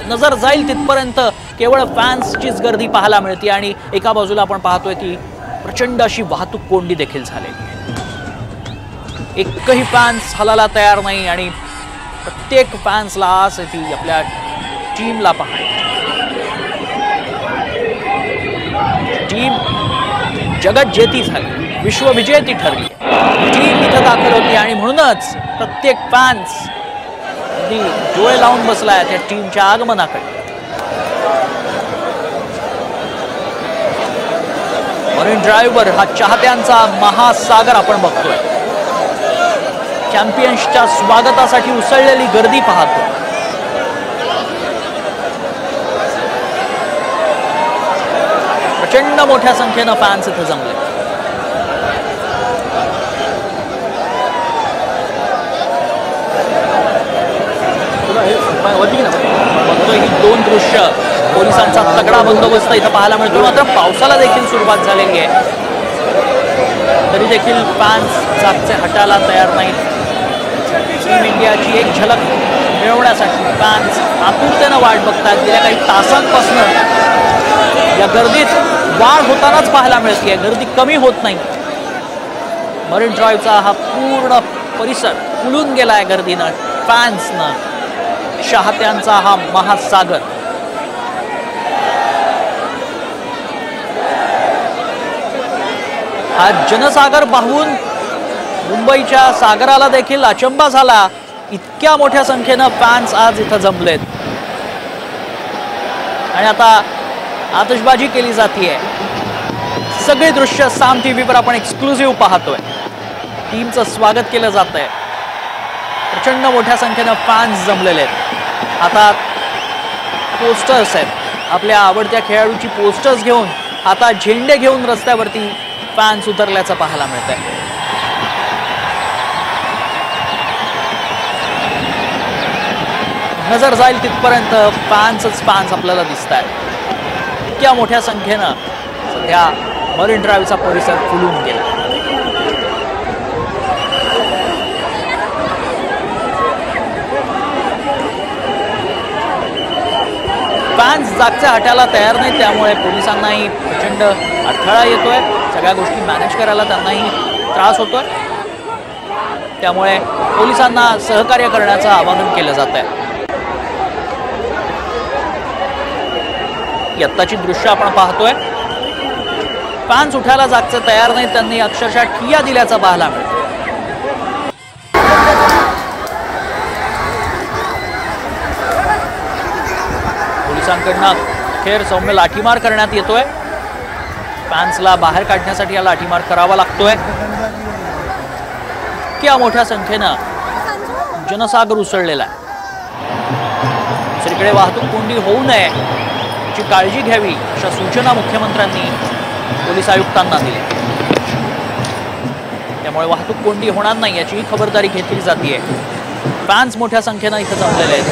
नजर जाईल तिथपर्यंत केवळ फॅन्सचीच गर्दी पाहायला मिळते आणि एका बाजूला आपण पाहतोय की प्रचंड अशी वाहतूक कोंडी देखील झालेली आहे। एकही फॅन्स हलायला तयार नाही आणि प्रत्येक फॅन्सला आस आहे ती आपल्या टीमला पाहायची। टीम जगज्जेती झाली, विश्वविजेती ठरली, टीम इथं दाखल होती आणि म्हणूनच प्रत्येक फॅन्स डोळे लावून बसलाय त्या टीमच्या आगमनाकडे। मरीन ड्राईव्हवर हा चाहत्यांचा महासागर आपण बघतोय। चॅम्पियन्सच्या स्वागतासाठी उसळलेली गर्दी पाहतो। प्रचंड मोठ्या संख्येनं फॅन्स इथे जमले। बघतोय ही दोन दृश्य, पोलिसांचा तगडा बंदोबस्त इथं पाहायला मिळतो। मात्र पावसाला देखील सुरुवात झालेली आहे, तरी देखील फॅन्स जागचे हटायला तयार नाहीत। टीम इंडियाची एक झलक मिळवण्यासाठी फॅन्स आतुरतेनं वाट बघतात। गेल्या काही तासांपासून या गर्दीत वाढ होतानाच पाहायला मिळते, गर्दी कमी होत नाही। मरीन ड्राईव्हचा हा पूर्ण परिसर फुलून गेलाय गर्दीनं, फॅन्सनं, चाहत्यांचा हा महासागर। हा जनसागर पाहून मुंबईच्या सागराला देखील अचंबा झाला। इतक्या मोठ्या संख्येनं फॅन्स आज इथं जमलेत आणि आता आतिषबाजी केली जातीये। सगळे दृश्य साम टीव्हीवर आपण एक्सक्लुझिव्ह पाहतोय। टीमचं स्वागत केलं जातंय, प्रचंड मोठ्या संख्येनं फॅन्स जमलेले आहेत। आता पोस्टर्स आहेत, आपल्या आवडत्या खेळाडूची पोस्टर्स घेऊन, आता झेंडे घेऊन रस्त्यावरती फॅन्स उतरल्याचं पाहायला मिळतंय। नजर जाईल तिथपर्यंत फॅन्सच फॅन्स आपल्याला दिसत आहेत। इतक्या मोठ्या संख्येनं सध्या मरीन ड्राईव्हचा परिसर फुलून गेला। फॅन्स जागचे हटायला तयार नाही, त्यामुळे पोलिसांनाही प्रचंड अडथळा येतोय। सगळ्या गोष्टी मॅनेज करायला त्यांनाही त्रास होतोय, त्यामुळे पोलिसांना सहकार्य करण्याचं आवाहन केलं जात आहे। आत्ताची दृश्य आपण पाहतोय, फॅन्स उठायला जागचे तयार नाही, त्यांनी अक्षरशः ठिय्या दिल्याचा पाहायला मिळतो। पोलिसांकडनं अखेर सौम्य लाठीमार करण्यात येतोय। फॅन्सला बाहेर काढण्यासाठी हा लाठीमार करावा लागतोय। इतक्या मोठ्या संख्येनं जनसागर उसळलेला आहे। दुसरीकडे वाहतूक कोंडी होऊ नये याची काळजी घ्यावी अशा सूचना मुख्यमंत्र्यांनी पोलीस आयुक्तांना दिल्या, त्यामुळे वाहतूक कोंडी होणार नाही याची खबरदारी घेतली जाते। फॅन्स मोठ्या संख्येनं इथं जमलेले आहेत,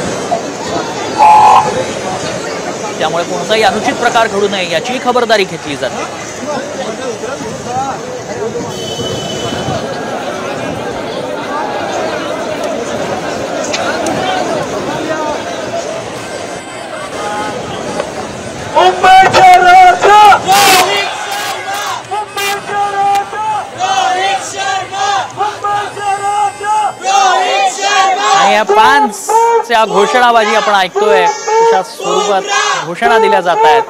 त्यामुळे कोणताही अनुचित प्रकार घडू नये याची खबरदारी घेतली जाते। आणि या फॅन्सच्या घोषणाबाजी आपण ऐकतोय, अशा स्वरूपात घोषणा दिल्या जात आहेत।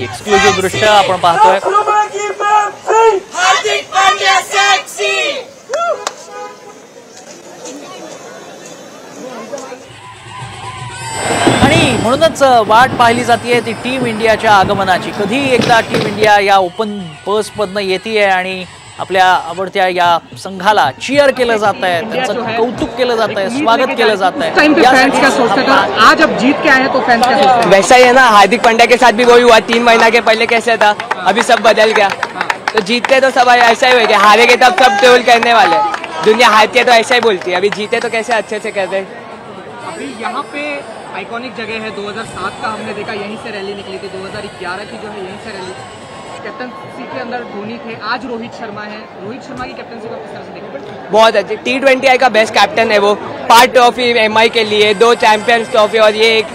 एक्सक्लुझिव्ह दृश्य आपण पाहतोय। आणि म्हणूनच वाट पाहिली जाते ती टीम इंडियाच्या आगमनाची। कधी एकदा टीम इंडिया या ओपन बस मधनं येते आणि आपल्या आवडत्या या संघाला चीयर केलं जात आहे, त्यांचं कौतुक केलं जात आहे, स्वागत केलं जात है। आज अब जीत के आए हैं तो फैंस क्या सोचते हैं? वैसा ही है ना, हार्दिक पांड्या के साथ भी वही हुआ। 3 महीना के पहले कैसे था, अभी सब बदल गया। तो जीतते तो सब ऐसा ही होगा, हारेंगे तब सब ट्रोल करने वाले। दुनिया हारती है तो ऐसा ही बोलती है, अभी जीते तो कैसे अच्छे से कर रहे। अभी यहाँ पे आइकॉनिक जगह है, 2007 का हमने देखा यहीं से रैली निकली थी, 2011 की जो है यहीं से रैली कैप्टनसी के अंदर धोनी थे, आज रोहित शर्मा है। रोहित शर्मा की कैप्टनसी को किस तरह से देखते? बहुत अच्छी T20 का बेस्ट कैप्टन है वो। 5 ट्रॉफी MI के लिए, 2 चैंपियंस ट्रॉफी और ये एक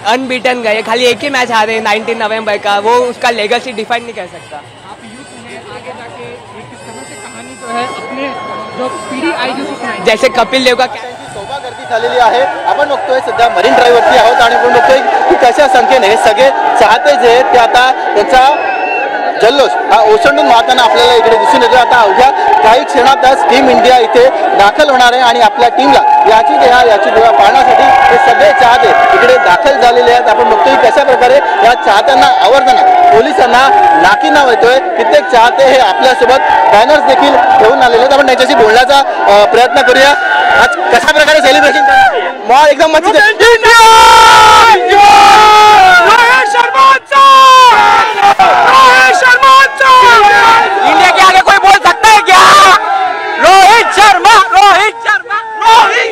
अनबीटन गए, खाली एक ही मैच हारे 19 नवंबर का। वो उसका लेगेसी डिफाइन नहीं कर सकता। आप यूथ हैं, आगे जाके ये किस तरह से कहानी जो है अपने जो पीढ़ी आएगी उसको सुनाएंगे। जैसे कपिल देव का सभा गर्दी झालेली आहे। आपण बघतोय सध्या मरीन ड्राईव्हवरती आहोत आणि आपण बघतोय की कशा संख्येने हे सगळे चाहते जे आहेत ते आता त्यांचा जल्लोष हा ओसंडून वाहताना आपल्याला इकडे दिसून येतो। आता अवघ्या काही क्षणातच टीम इंडिया इथे दाखल होणार आहे आणि आपल्या टीमला याची देवा पाहण्यासाठी हे सगळे चाहते इकडे दाखल झालेले आहेत। आपण बघतोय कशा प्रकारे या चाहत्यांना आवडताना पोलिसांना नाकी नाव येतोय। कित्येक चाहते हे आपल्यासोबत बॅनर्स देखील ठेवून आलेले आहेत। आपण त्यांच्याशी बोलण्याचा प्रयत्न करूया। आज कशा प्रकारे सेलिब्रेशन करणार? एकदम मस्त इंडिया के आगे कोई बोल सकता है क्या? रोहित शर्मा, रोहित शर्मा, रोहित